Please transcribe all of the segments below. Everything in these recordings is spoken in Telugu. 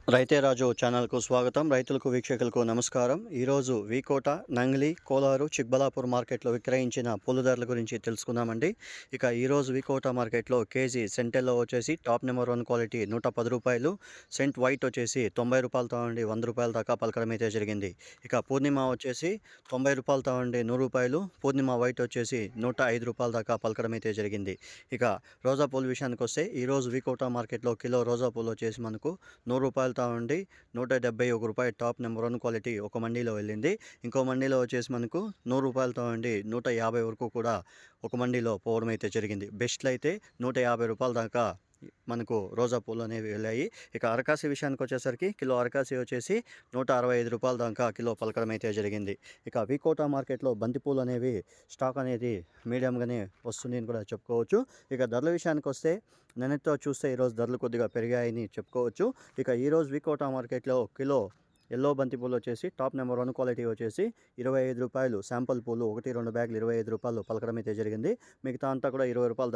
రైతే రాజు ఛానల్కు స్వాగతం. రైతులకు వీక్షకులకు నమస్కారం. ఈరోజు వీకోట, నంగిలి, కోలారు, చిక్బలాపూర్ మార్కెట్లో విక్రయించిన పూల ధరల గురించి తెలుసుకుందామండి. ఇక ఈరోజు వీకోట మార్కెట్లో కేజీ సెంటెల్లో వచ్చేసి టాప్ నెంబర్ 1 క్వాలిటీ 110 రూపాయలు, సెంట్ వైట్ వచ్చేసి 90 రూపాయలతో నుండి 100 రూపాయల దాకా పలకడం అయితే జరిగింది. ఇక పూర్ణిమ వచ్చేసి 90 రూపాయలతో నుండి 100 రూపాయలు, పూర్ణిమ వైట్ వచ్చేసి 105 రూపాయల దాకా పలకడం అయితే జరిగింది. ఇక రోజా పూల విషయానికి వస్తే ఈరోజు వీకోట మార్కెట్లో కిలో రోజా పూలు వచ్చేసి మనకు 100 రూపాయలతో నుండి 171 రూపాయలు టాప్ నెంబర్ 1 క్వాలిటీ ఒక మండీలో వెళ్ళింది. ఇంకో మండీలో వచ్చేసి మనకు 100 రూపాయలతో నుండి 150 వరకు కూడా ఒక మండీలో పోవడం అయితే జరిగింది. బెస్ట్లో అయితే 150 రూపాయల దాకా మనకు రోజా పూలు అనేవి వెళ్ళాయి. ఇక అరకాసి విషయానికి వచ్చేసరికి కిలో అరకాసి వచ్చేసి 165 రూపాయల దాకా కిలో పలకడం అయితే జరిగింది. ఇక వీకోట మార్కెట్లో బంతిపూలు అనేవి స్టాక్ అనేది మీడియంగానే వస్తుంది అని కూడా చెప్పుకోవచ్చు. ఇక ధరల విషయానికి వస్తే నిన్నటితో చూస్తే ఈరోజు ధరలు కొద్దిగా పెరిగాయని చెప్పుకోవచ్చు. ఇక ఈరోజు వీకోట మార్కెట్లో కిలో ఎల్లో బంతిపూలు వచ్చేసి టాప్ నెంబర్ 1 క్వాలిటీ వచ్చేసి 25 రూపాయలు, శాంపుల్ పూలు 1-2 బ్యాగులు 25 రూపాయలు పలకడం అయితే జరిగింది. మిగతా అంతా కూడా 20 రూపాయల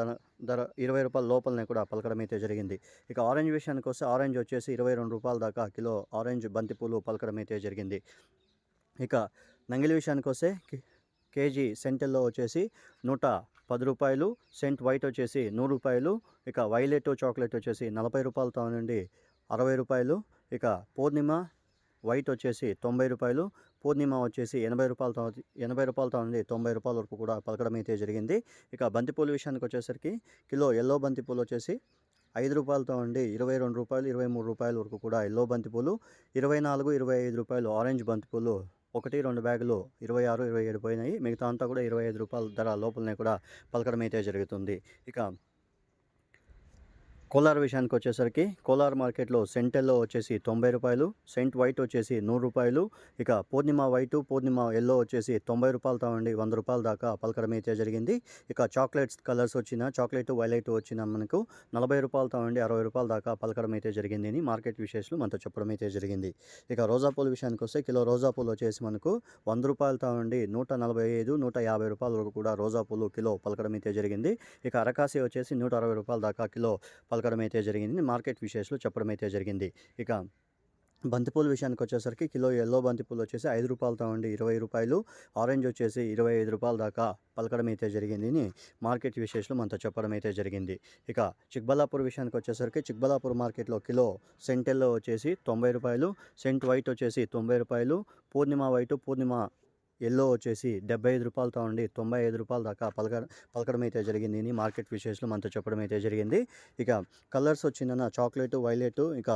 ధర 20 రూపాయల లోపలనే కూడా పలకడం అయితే జరిగింది. ఇక ఆరెంజ్ విషయానికి వస్తే ఆరెంజ్ వచ్చేసి 22 రూపాయల దాకా కిలో ఆరెంజ్ బంతిపూలు పలకడం అయితే జరిగింది. ఇక నంగిలి విషయానికి వస్తే కేజీ సెంటెల్లో వచ్చేసి 110 రూపాయలు, సెంట్ వైట్ వచ్చేసి 100 రూపాయలు, ఇక వైలెట్ చాక్లెట్ వచ్చేసి 40 రూపాయలతో నుండి 60 రూపాయలు, ఇక పూర్ణిమ వైట్ వచ్చేసి 90 రూపాయలు, పూర్ణిమ వచ్చేసి 80 రూపాయలతో నుండి 90 రూపాయల వరకు కూడా పలకడం అయితే జరిగింది. ఇక బంతిపూల విషయానికి వచ్చేసరికి కిలో ఎల్లో బంతిపూలు వచ్చేసి 5 రూపాయలతో నుండి 22 రూపాయలు, 23 రూపాయల వరకు కూడా ఎల్లో బంతిపూలు, 24, 25 రూపాయలు ఆరెంజ్ బంతిపూలు 1-2 బ్యాగులు 26, 27 పోయినాయి. మిగతా అంతా కూడా 25 రూపాయల ధర లోపలనే కూడా పలకడం అయితే జరుగుతుంది. ఇక కోలార్ విషయానికి వచ్చేసరికి కోలార్ మార్కెట్లో సెంటెల్లో వచ్చేసి 90 రూపాయలు, సెంట్ వైట్ వచ్చేసి 100 రూపాయలు, ఇక పూర్ణిమ వైటు, పూర్ణిమ ఎల్లో వచ్చేసి 90 రూపాయలతో నుండి 100 రూపాయల దాకా పలకడం అయితే జరిగింది. ఇక చాక్లెట్స్ కలర్స్ వచ్చిన చాక్లెట్ వైలెట్ వచ్చిన మనకు 40 రూపాయలతో నుండి 60 రూపాయల దాకా పలకడం అయితే జరిగింది అని మార్కెట్ విశేషాలు మనతో చెప్పడం అయితే జరిగింది. ఇక రోజా పూల విషయానికి వస్తే కిలో రోజా పూలు వచ్చేసి మనకు 100 రూపాయలతో నుండి 145, 150 రూపాయల వరకు కూడా రోజా పూలు కిలో పలకడం అయితే జరిగింది. ఇక అరకాసి వచ్చేసి 160 రూపాయల దాకా కిలో పలకడం అయితే జరిగింది. మార్కెట్ విశేషాలు చెప్పడం అయితే జరిగింది. ఇక బంతిపూల విషయానికి వచ్చేసరికి కిలో ఎల్లో బంతిపూలు వచ్చేసి 5 రూపాయలతో నుండి 20 రూపాయలు, ఆరెంజ్ వచ్చేసి 25 రూపాయల దాకా పలకడం అయితే జరిగింది అని మార్కెట్ విశేషాలు మనతో చెప్పడం అయితే జరిగింది. ఇక చిక్బలాపూర్ విషయానికి వచ్చేసరికి చిక్బలాపూర్ మార్కెట్లో కిలో సెంటెల్లో వచ్చేసి 90 రూపాయలు, సెంట్ వైట్ వచ్చేసి 90 రూపాయలు, పూర్ణిమ వైటు, పూర్ణిమ ఎల్లో వచ్చేసి 75 రూపాయలతో నుండి 95 రూపాయల దాకా పలకడం అయితే జరిగింది అని మార్కెట్ విశేషాలు మనతో చెప్పడం అయితే జరిగింది. ఇక కలర్స్ వచ్చిందన్న చాక్లెట్, వైలెట్, ఇక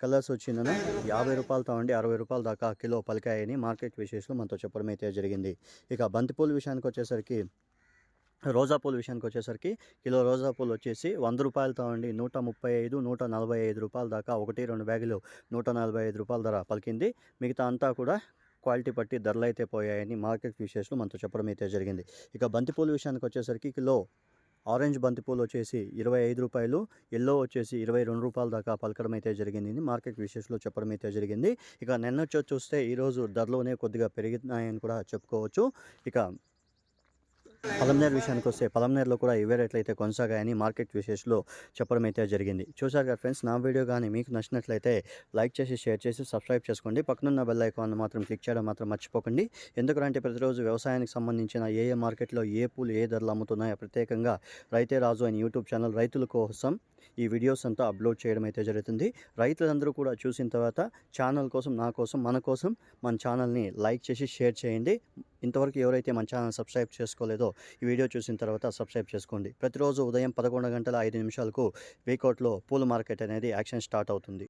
కలర్స్ వచ్చిందన్న 50 రూపాయలతో నుండి 60 రూపాయల దాకా కిలో పలికాయని మార్కెట్ విశేషాలు మనతో చెప్పడం అయితే జరిగింది. ఇక బంతిపూల విషయానికి వచ్చేసరికి రోజా పూల విషయానికి వచ్చేసరికి కిలో రోజా పూలు వచ్చేసి 100 రూపాయలతో నుండి 135, 145 రూపాయల దాకా 1-2 బ్యాగులు 145 రూపాయల ధర పలికింది. మిగతా అంతా కూడా క్వాలిటీ బట్టి ధరలు అయితే పోయాయని మార్కెట్ విశేషాలు మనతో చెప్పడం అయితే జరిగింది. ఇక బంతిపూల విషయానికి వచ్చేసరికి కిలో ఆరెంజ్ బంతిపూలు వచ్చేసి 25 రూపాయలు, ఎల్లో వచ్చేసి 22 రూపాయల దాకా పలకడం అయితే జరిగింది మార్కెట్ విశేషాలు చెప్పడం అయితే జరిగింది. ఇక నిన్నొచ్చి చూస్తే ఈరోజు ధరలోనే కొద్దిగా పెరిగినాయని కూడా చెప్పుకోవచ్చు. ఇక పలంనేరు విషయానికి వస్తే పలంనేరులో కూడా ఇవే రేట్లు అయితే కొనసాగాయని మార్కెట్ విశేషాలు చెప్పడం అయితే జరిగింది. చూసారు కదా ఫ్రెండ్స్, నా వీడియో కానీ మీకు నచ్చినట్లయితే లైక్ చేసి, షేర్ చేసి, సబ్స్క్రైబ్ చేసుకోండి. పక్కనున్న బెల్ ఐకాన్ మాత్రం క్లిక్ చేయడం మాత్రం మర్చిపోకండి. ఎందుకంటే ప్రతిరోజు వ్యవసాయానికి సంబంధించిన ఏ మార్కెట్లో ఏ పూలు ఏ ధరలు అమ్ముతున్నాయో ప్రత్యేకంగా రైతే రాజు అని యూట్యూబ్ ఛానల్ రైతుల కోసం ఈ వీడియోస్ అంతా అప్లోడ్ చేయడం అయితే జరుగుతుంది. రైతులందరూ కూడా చూసిన తర్వాత ఛానల్ కోసం, నా కోసం, మన కోసం మన ఛానల్ని లైక్ చేసి షేర్ చేయండి. ఇంతవరకు ఎవరైతే మన ఛానల్ సబ్స్క్రైబ్ చేసుకోలేదో ఈ వీడియో చూసిన తర్వాత సబ్స్క్రైబ్ చేసుకోండి. ప్రతిరోజు ఉదయం 11 గంటల 5 నిమిషాలకు వీకోట్లో పూల మార్కెట్ అనేది యాక్షన్ స్టార్ట్ అవుతుంది.